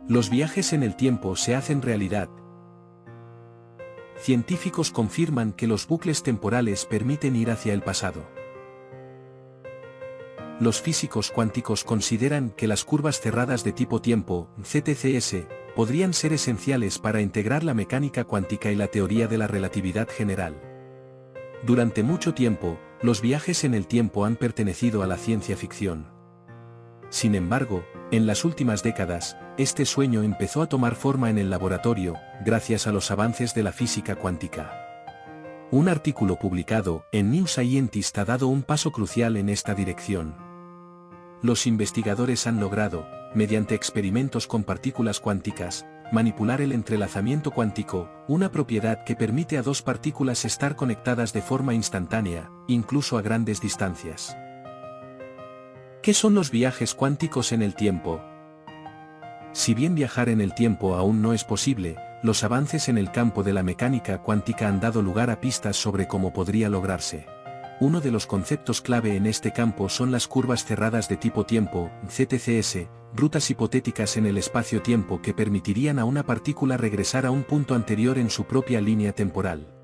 Los viajes en el tiempo se hacen realidad. Científicos confirman que los bucles temporales permiten ir hacia el pasado. Los físicos cuánticos consideran que las curvas cerradas de tipo tiempo, CTCS, podrían ser esenciales para integrar la mecánica cuántica y la teoría de la relatividad general. Durante mucho tiempo, los viajes en el tiempo han pertenecido a la ciencia ficción. Sin embargo, en las últimas décadas, este sueño empezó a tomar forma en el laboratorio, gracias a los avances de la física cuántica. Un artículo publicado en New Scientist ha dado un paso crucial en esta dirección. Los investigadores han logrado, mediante experimentos con partículas cuánticas, manipular el entrelazamiento cuántico, una propiedad que permite a dos partículas estar conectadas de forma instantánea, incluso a grandes distancias. ¿Qué son los viajes cuánticos en el tiempo? Si bien viajar en el tiempo aún no es posible, los avances en el campo de la mecánica cuántica han dado lugar a pistas sobre cómo podría lograrse. Uno de los conceptos clave en este campo son las curvas cerradas de tipo tiempo, CTCS, rutas hipotéticas en el espacio-tiempo que permitirían a una partícula regresar a un punto anterior en su propia línea temporal.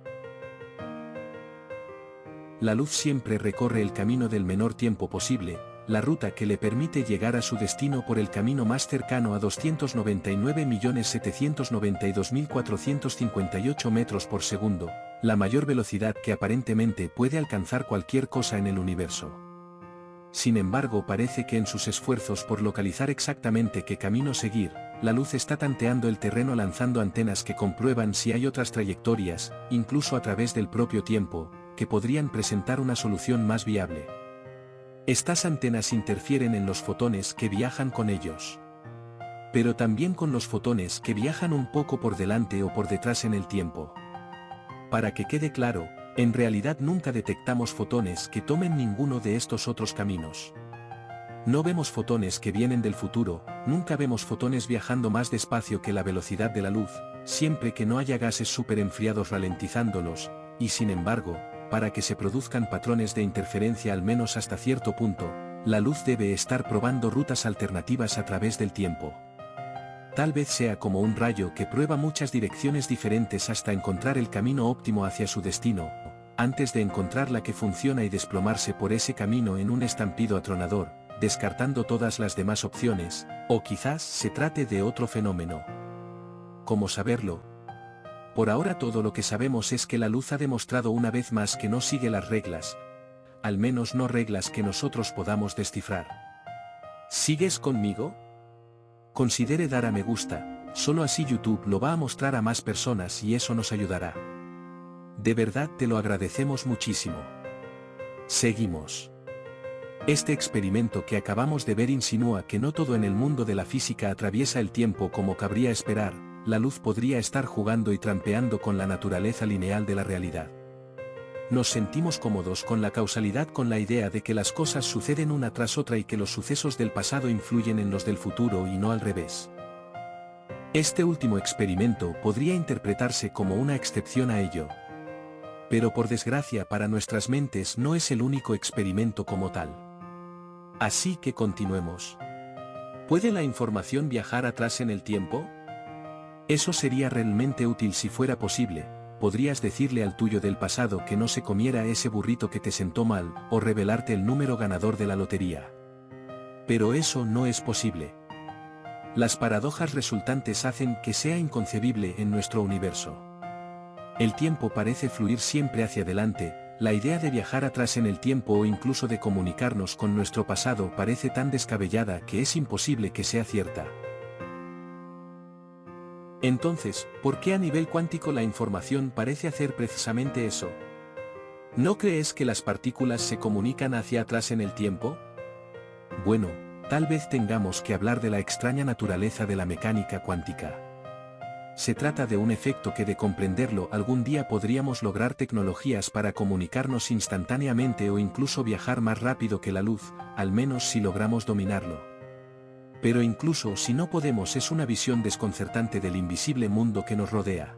La luz siempre recorre el camino del menor tiempo posible, la ruta que le permite llegar a su destino por el camino más cercano a 299.792.458 metros por segundo, la mayor velocidad que aparentemente puede alcanzar cualquier cosa en el universo. Sin embargo, parece que en sus esfuerzos por localizar exactamente qué camino seguir, la luz está tanteando el terreno lanzando antenas que comprueban si hay otras trayectorias, incluso a través del propio tiempo, que podrían presentar una solución más viable. Estas antenas interfieren en los fotones que viajan con ellos. Pero también con los fotones que viajan un poco por delante o por detrás en el tiempo. Para que quede claro, en realidad nunca detectamos fotones que tomen ninguno de estos otros caminos. No vemos fotones que vienen del futuro, nunca vemos fotones viajando más despacio que la velocidad de la luz, siempre que no haya gases superenfriados ralentizándolos, y sin embargo, para que se produzcan patrones de interferencia al menos hasta cierto punto, la luz debe estar probando rutas alternativas a través del tiempo. Tal vez sea como un rayo que prueba muchas direcciones diferentes hasta encontrar el camino óptimo hacia su destino, antes de encontrar la que funciona y desplomarse por ese camino en un estampido atronador, descartando todas las demás opciones, o quizás se trate de otro fenómeno. ¿Cómo saberlo? Por ahora todo lo que sabemos es que la luz ha demostrado una vez más que no sigue las reglas, al menos no reglas que nosotros podamos descifrar. ¿Sigues conmigo? Considere dar a me gusta, solo así YouTube lo va a mostrar a más personas y eso nos ayudará. De verdad te lo agradecemos muchísimo. Seguimos. Este experimento que acabamos de ver insinúa que no todo en el mundo de la física atraviesa el tiempo como cabría esperar. La luz podría estar jugando y trampeando con la naturaleza lineal de la realidad. Nos sentimos cómodos con la causalidad, con la idea de que las cosas suceden una tras otra y que los sucesos del pasado influyen en los del futuro y no al revés. Este último experimento podría interpretarse como una excepción a ello. Pero por desgracia para nuestras mentes no es el único experimento como tal. Así que continuemos. ¿Puede la información viajar atrás en el tiempo? Eso sería realmente útil si fuera posible. Podrías decirle al tuyo del pasado que no se comiera ese burrito que te sentó mal, o revelarte el número ganador de la lotería. Pero eso no es posible. Las paradojas resultantes hacen que sea inconcebible en nuestro universo. El tiempo parece fluir siempre hacia adelante, la idea de viajar atrás en el tiempo o incluso de comunicarnos con nuestro pasado parece tan descabellada que es imposible que sea cierta. Entonces, ¿por qué a nivel cuántico la información parece hacer precisamente eso? ¿No crees que las partículas se comunican hacia atrás en el tiempo? Bueno, tal vez tengamos que hablar de la extraña naturaleza de la mecánica cuántica. Se trata de un efecto que de comprenderlo algún día podríamos lograr tecnologías para comunicarnos instantáneamente o incluso viajar más rápido que la luz, al menos si logramos dominarlo. Pero incluso si no podemos, es una visión desconcertante del invisible mundo que nos rodea.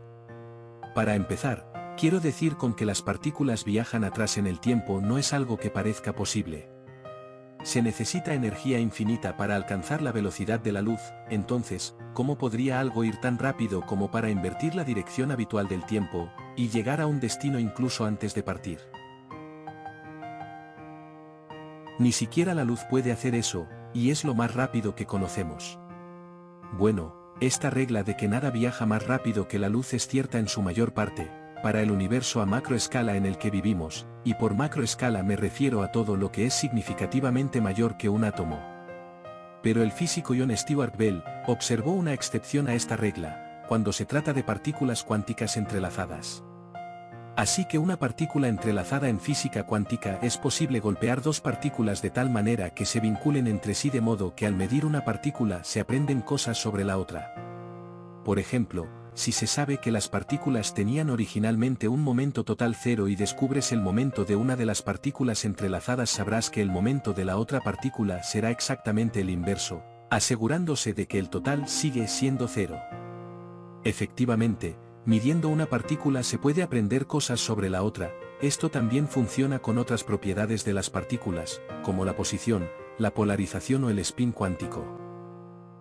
Para empezar, quiero decir con que las partículas viajan atrás en el tiempo no es algo que parezca posible. se necesita energía infinita para alcanzar la velocidad de la luz, entonces, ¿cómo podría algo ir tan rápido como para invertir la dirección habitual del tiempo, y llegar a un destino incluso antes de partir? Ni siquiera la luz puede hacer eso, y es lo más rápido que conocemos. Bueno, esta regla de que nada viaja más rápido que la luz es cierta en su mayor parte, para el universo a macroescala en el que vivimos, y por macroescala me refiero a todo lo que es significativamente mayor que un átomo. Pero el físico John Stuart Bell observó una excepción a esta regla, cuando se trata de partículas cuánticas entrelazadas. Así que una partícula entrelazada en física cuántica es posible golpear dos partículas de tal manera que se vinculen entre sí de modo que al medir una partícula se aprenden cosas sobre la otra. Por ejemplo, si se sabe que las partículas tenían originalmente un momento total cero y descubres el momento de una de las partículas entrelazadas, sabrás que el momento de la otra partícula será exactamente el inverso, asegurándose de que el total sigue siendo cero. Efectivamente, midiendo una partícula se puede aprender cosas sobre la otra. Esto también funciona con otras propiedades de las partículas, como la posición, la polarización o el spin cuántico.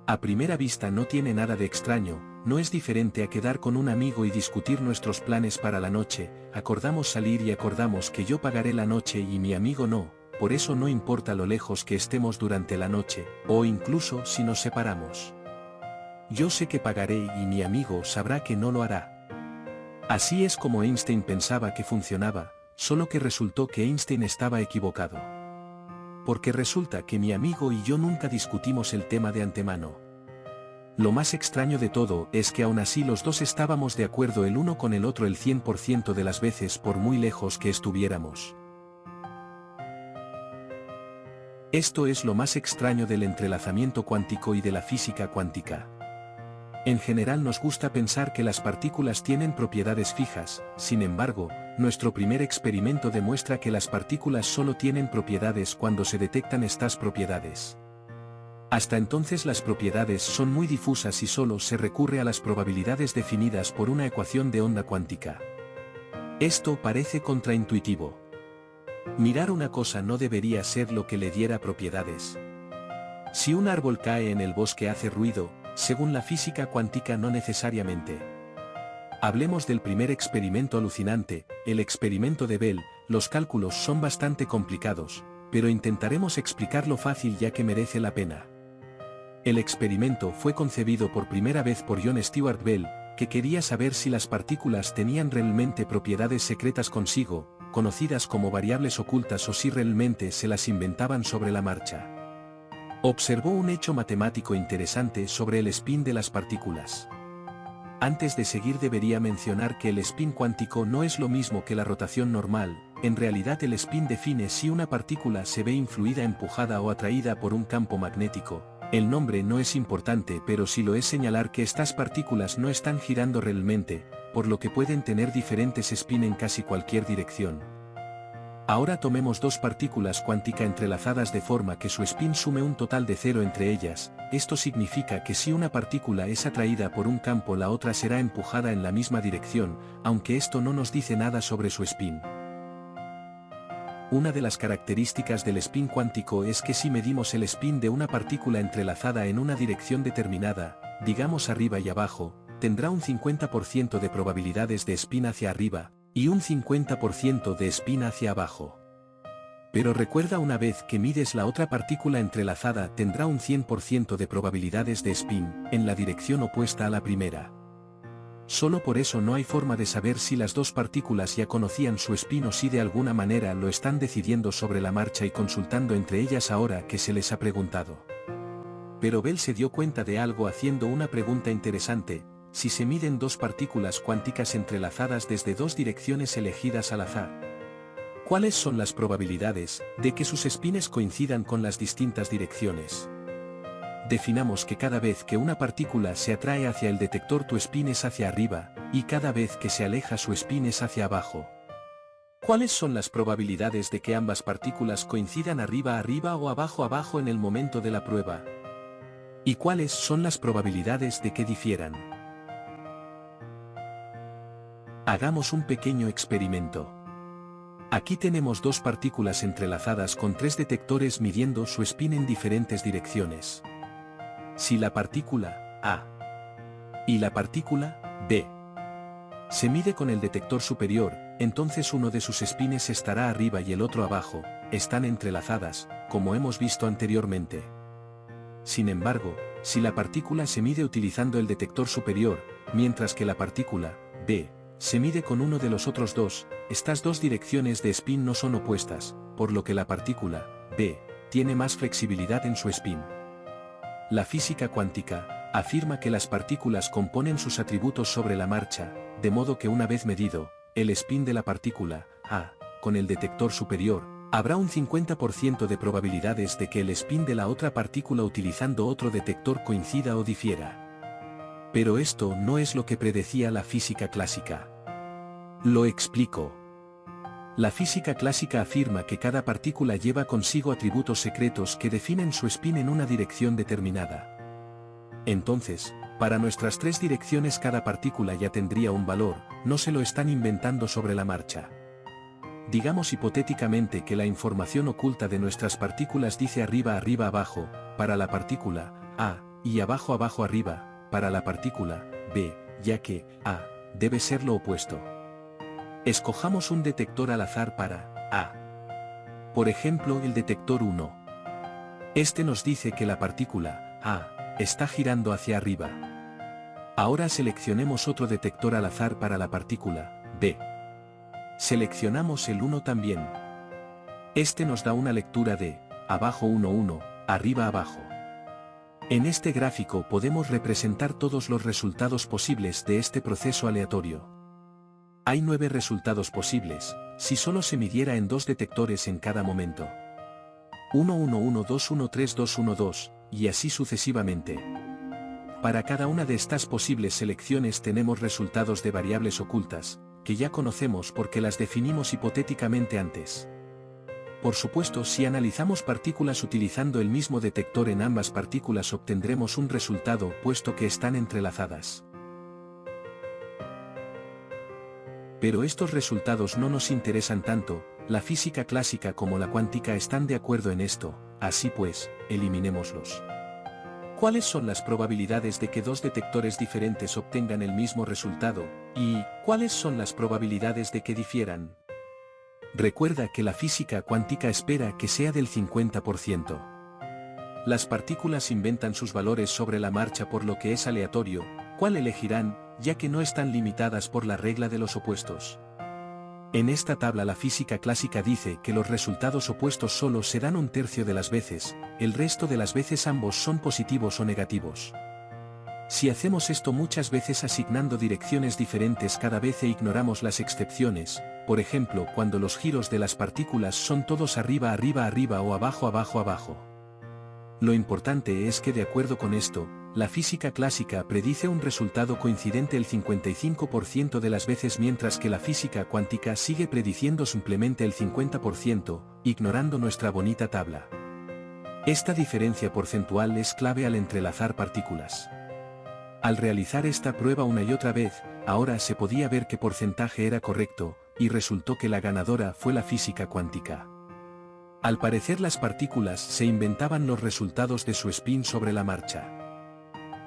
A primera vista no tiene nada de extraño, no es diferente a quedar con un amigo y discutir nuestros planes para la noche, acordamos salir y acordamos que yo pagaré la noche y mi amigo no, por eso no importa lo lejos que estemos durante la noche, o incluso si nos separamos. Yo sé que pagaré y mi amigo sabrá que no lo hará. Así es como Einstein pensaba que funcionaba, solo que resultó que Einstein estaba equivocado. Porque resulta que mi amigo y yo nunca discutimos el tema de antemano. Lo más extraño de todo es que aún así los dos estábamos de acuerdo el uno con el otro el 100% de las veces por muy lejos que estuviéramos. Esto es lo más extraño del entrelazamiento cuántico y de la física cuántica. En general nos gusta pensar que las partículas tienen propiedades fijas, sin embargo, nuestro primer experimento demuestra que las partículas solo tienen propiedades cuando se detectan estas propiedades. Hasta entonces las propiedades son muy difusas y solo se recurre a las probabilidades definidas por una ecuación de onda cuántica. Esto parece contraintuitivo. Mirar una cosa no debería ser lo que le diera propiedades. Si un árbol cae en el bosque hace ruido, según la física cuántica no necesariamente. Hablemos del primer experimento alucinante, el experimento de Bell. Los cálculos son bastante complicados, pero intentaremos explicarlo fácil ya que merece la pena. El experimento fue concebido por primera vez por John Stuart Bell, que quería saber si las partículas tenían realmente propiedades secretas consigo, conocidas como variables ocultas, o si realmente se las inventaban sobre la marcha. Observó un hecho matemático interesante sobre el spin de las partículas. Antes de seguir debería mencionar que el spin cuántico no es lo mismo que la rotación normal. En realidad el spin define si una partícula se ve influida, empujada o atraída por un campo magnético. El nombre no es importante, pero sí lo es señalar que estas partículas no están girando realmente, por lo que pueden tener diferentes spin en casi cualquier dirección. Ahora tomemos dos partículas cuánticas entrelazadas de forma que su spin sume un total de cero entre ellas. Esto significa que si una partícula es atraída por un campo, la otra será empujada en la misma dirección, aunque esto no nos dice nada sobre su spin. Una de las características del spin cuántico es que si medimos el spin de una partícula entrelazada en una dirección determinada, digamos arriba y abajo, tendrá un 50% de probabilidades de spin hacia arriba, y un 50% de spin hacia abajo. Pero recuerda, una vez que mides la otra partícula entrelazada tendrá un 100% de probabilidades de spin, en la dirección opuesta a la primera. Solo por eso no hay forma de saber si las dos partículas ya conocían su spin o si de alguna manera lo están decidiendo sobre la marcha y consultando entre ellas ahora que se les ha preguntado. Pero Bell se dio cuenta de algo haciendo una pregunta interesante: si se miden dos partículas cuánticas entrelazadas desde dos direcciones elegidas al azar, ¿cuáles son las probabilidades de que sus spines coincidan con las distintas direcciones? Definamos que cada vez que una partícula se atrae hacia el detector, tu spin es hacia arriba, y cada vez que se aleja, su spin es hacia abajo. ¿Cuáles son las probabilidades de que ambas partículas coincidan arriba o abajo en el momento de la prueba? ¿Y cuáles son las probabilidades de que difieran? Hagamos un pequeño experimento. Aquí tenemos dos partículas entrelazadas con tres detectores midiendo su spin en diferentes direcciones. Si la partícula A y la partícula B se mide con el detector superior, entonces uno de sus spines estará arriba y el otro abajo, están entrelazadas, como hemos visto anteriormente. Sin embargo, si la partícula se mide utilizando el detector superior, mientras que la partícula B se mide con uno de los otros dos, estas dos direcciones de spin no son opuestas, por lo que la partícula B tiene más flexibilidad en su spin. La física cuántica afirma que las partículas componen sus atributos sobre la marcha, de modo que una vez medido el spin de la partícula A con el detector superior, habrá un 50% de probabilidades de que el spin de la otra partícula utilizando otro detector coincida o difiera. Pero esto no es lo que predecía la física clásica. Lo explico. La física clásica afirma que cada partícula lleva consigo atributos secretos que definen su spin en una dirección determinada. Entonces, para nuestras tres direcciones cada partícula ya tendría un valor, no se lo están inventando sobre la marcha. Digamos hipotéticamente que la información oculta de nuestras partículas dice arriba arriba abajo, para la partícula A, y abajo abajo arriba, para la partícula B, ya que A debe ser lo opuesto. Escojamos un detector al azar para A. Por ejemplo, el detector 1. Este nos dice que la partícula A está girando hacia arriba. Ahora seleccionemos otro detector al azar para la partícula B. Seleccionamos el 1 también. Este nos da una lectura de abajo 1 1, arriba abajo. En este gráfico podemos representar todos los resultados posibles de este proceso aleatorio. Hay 9 resultados posibles, si solo se midiera en dos detectores en cada momento. 1 1 1 2 1 3 2 1 2, y así sucesivamente. Para cada una de estas posibles selecciones tenemos resultados de variables ocultas, que ya conocemos porque las definimos hipotéticamente antes. Por supuesto, si analizamos partículas utilizando el mismo detector en ambas partículas obtendremos un resultado puesto que están entrelazadas. Pero estos resultados no nos interesan tanto, la física clásica como la cuántica están de acuerdo en esto, así pues, eliminémoslos. ¿Cuáles son las probabilidades de que dos detectores diferentes obtengan el mismo resultado, y cuáles son las probabilidades de que difieran? Recuerda que la física cuántica espera que sea del 50%. Las partículas inventan sus valores sobre la marcha por lo que es aleatorio, ¿cuál elegirán, ya que no están limitadas por la regla de los opuestos? En esta tabla la física clásica dice que los resultados opuestos solo se dan un tercio de las veces, el resto de las veces ambos son positivos o negativos. Si hacemos esto muchas veces asignando direcciones diferentes cada vez e ignoramos las excepciones, por ejemplo cuando los giros de las partículas son todos arriba arriba arriba o abajo abajo abajo. Lo importante es que de acuerdo con esto, la física clásica predice un resultado coincidente el 55% de las veces mientras que la física cuántica sigue prediciendo simplemente el 50%, ignorando nuestra bonita tabla. Esta diferencia porcentual es clave al entrelazar partículas. Al realizar esta prueba una y otra vez, ahora se podía ver qué porcentaje era correcto, y resultó que la ganadora fue la física cuántica. Al parecer las partículas se inventaban los resultados de su spin sobre la marcha.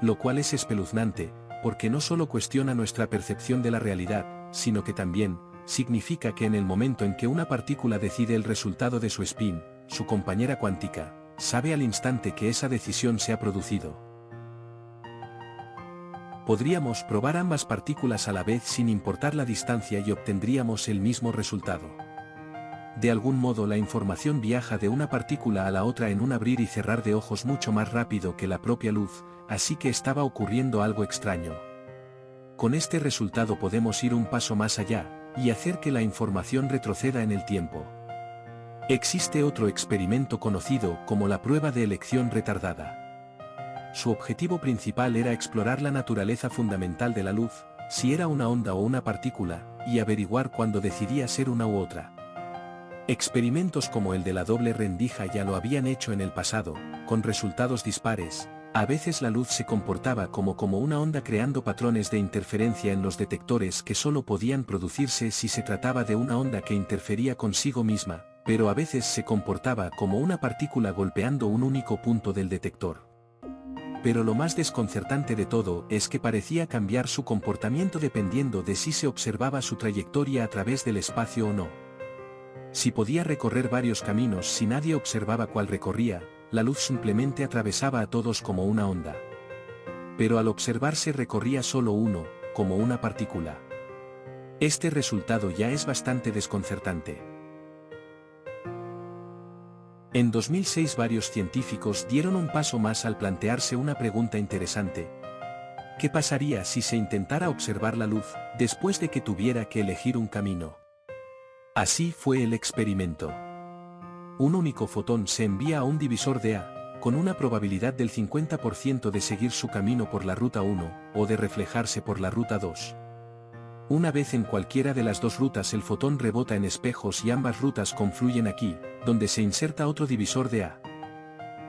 Lo cual es espeluznante, porque no solo cuestiona nuestra percepción de la realidad, sino que también significa que en el momento en que una partícula decide el resultado de su spin, su compañera cuántica sabe al instante que esa decisión se ha producido. Podríamos probar ambas partículas a la vez sin importar la distancia y obtendríamos el mismo resultado. De algún modo la información viaja de una partícula a la otra en un abrir y cerrar de ojos mucho más rápido que la propia luz, así que estaba ocurriendo algo extraño. Con este resultado podemos ir un paso más allá, y hacer que la información retroceda en el tiempo. Existe otro experimento conocido como la prueba de elección retardada. Su objetivo principal era explorar la naturaleza fundamental de la luz, si era una onda o una partícula, y averiguar cuándo decidía ser una u otra. Experimentos como el de la doble rendija ya lo habían hecho en el pasado, con resultados dispares, A veces la luz se comportaba como una onda creando patrones de interferencia en los detectores que solo podían producirse si se trataba de una onda que interfería consigo misma, pero a veces se comportaba como una partícula golpeando un único punto del detector. Pero lo más desconcertante de todo es que parecía cambiar su comportamiento dependiendo de si se observaba su trayectoria a través del espacio o no. Si podía recorrer varios caminos si nadie observaba cuál recorría, la luz simplemente atravesaba a todos como una onda. Pero al observarse recorría solo uno, como una partícula. Este resultado ya es bastante desconcertante. En 2006 varios científicos dieron un paso más al plantearse una pregunta interesante. ¿Qué pasaría si se intentara observar la luz, después de que tuviera que elegir un camino? Así fue el experimento. Un único fotón se envía a un divisor de A, con una probabilidad del 50% de seguir su camino por la ruta 1, o de reflejarse por la ruta 2. Una vez en cualquiera de las dos rutas el fotón rebota en espejos y ambas rutas confluyen aquí, donde se inserta otro divisor de A.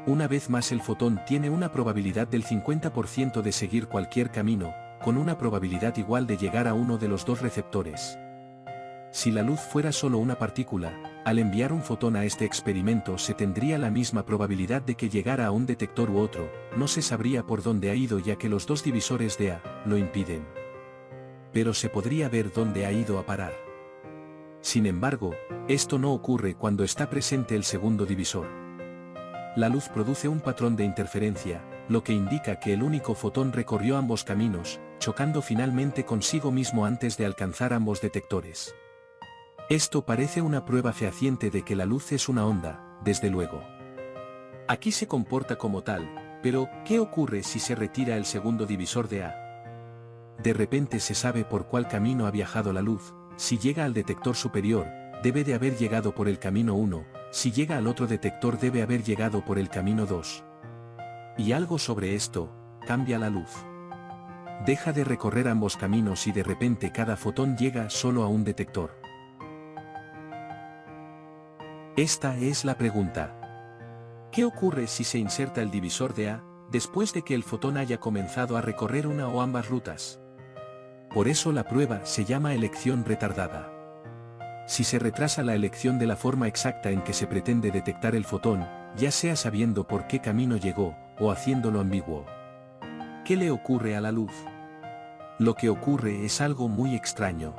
Una vez más el fotón tiene una probabilidad del 50% de seguir cualquier camino, con una probabilidad igual de llegar a uno de los dos receptores. Si la luz fuera solo una partícula, al enviar un fotón a este experimento se tendría la misma probabilidad de que llegara a un detector u otro, no se sabría por dónde ha ido ya que los dos divisores de A lo impiden. Pero se podría ver dónde ha ido a parar. Sin embargo, esto no ocurre cuando está presente el segundo divisor. La luz produce un patrón de interferencia, lo que indica que el único fotón recorrió ambos caminos, chocando finalmente consigo mismo antes de alcanzar ambos detectores. Esto parece una prueba fehaciente de que la luz es una onda, desde luego. Aquí se comporta como tal, pero ¿qué ocurre si se retira el segundo divisor de A? De repente se sabe por cuál camino ha viajado la luz. Si llega al detector superior, debe de haber llegado por el camino 1, si llega al otro detector debe haber llegado por el camino 2. Y algo sobre esto, cambia la luz. Deja de recorrer ambos caminos y de repente cada fotón llega solo a un detector. Esta es la pregunta. ¿Qué ocurre si se inserta el divisor de A, después de que el fotón haya comenzado a recorrer una o ambas rutas? Por eso la prueba se llama elección retardada. Si se retrasa la elección de la forma exacta en que se pretende detectar el fotón, ya sea sabiendo por qué camino llegó, o haciéndolo ambiguo. ¿Qué le ocurre a la luz? Lo que ocurre es algo muy extraño.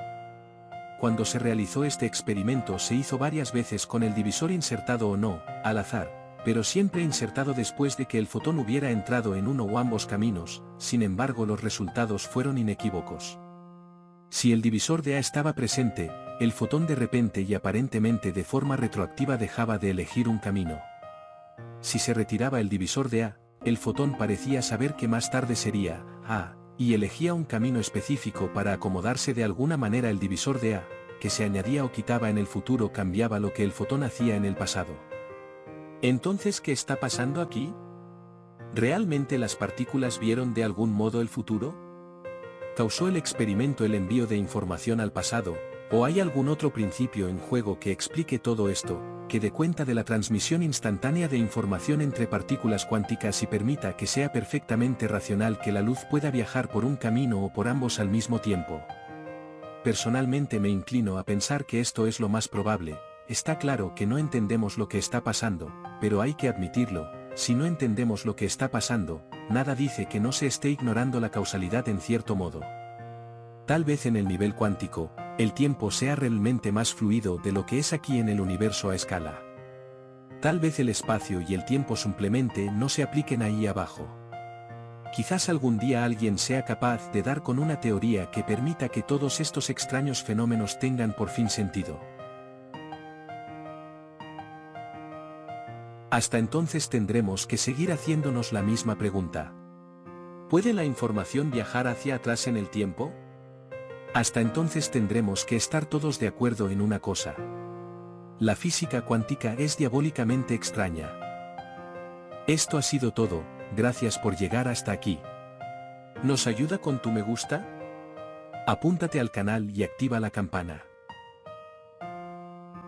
Cuando se realizó este experimento se hizo varias veces con el divisor insertado o no, al azar, pero siempre insertado después de que el fotón hubiera entrado en uno o ambos caminos, sin embargo los resultados fueron inequívocos. Si el divisor de A estaba presente, el fotón de repente y aparentemente de forma retroactiva dejaba de elegir un camino. Si se retiraba el divisor de A, el fotón parecía saber que más tarde sería A, y elegía un camino específico para acomodarse de alguna manera. El divisor de A, que se añadía o quitaba en el futuro cambiaba lo que el fotón hacía en el pasado. Entonces, ¿qué está pasando aquí? ¿Realmente las partículas vieron de algún modo el futuro? ¿Causó el experimento el envío de información al pasado, o hay algún otro principio en juego que explique todo esto, que dé cuenta de la transmisión instantánea de información entre partículas cuánticas y permita que sea perfectamente racional que la luz pueda viajar por un camino o por ambos al mismo tiempo? Personalmente me inclino a pensar que esto es lo más probable. Está claro que no entendemos lo que está pasando, pero hay que admitirlo, si no entendemos lo que está pasando, nada dice que no se esté ignorando la causalidad en cierto modo. Tal vez en el nivel cuántico, el tiempo sea realmente más fluido de lo que es aquí en el universo a escala. Tal vez el espacio y el tiempo simplemente no se apliquen ahí abajo. Quizás algún día alguien sea capaz de dar con una teoría que permita que todos estos extraños fenómenos tengan por fin sentido. Hasta entonces tendremos que seguir haciéndonos la misma pregunta. ¿Puede la información viajar hacia atrás en el tiempo? Hasta entonces tendremos que estar todos de acuerdo en una cosa. La física cuántica es diabólicamente extraña. Esto ha sido todo, gracias por llegar hasta aquí. ¿Nos ayuda con tu me gusta? Apúntate al canal y activa la campana.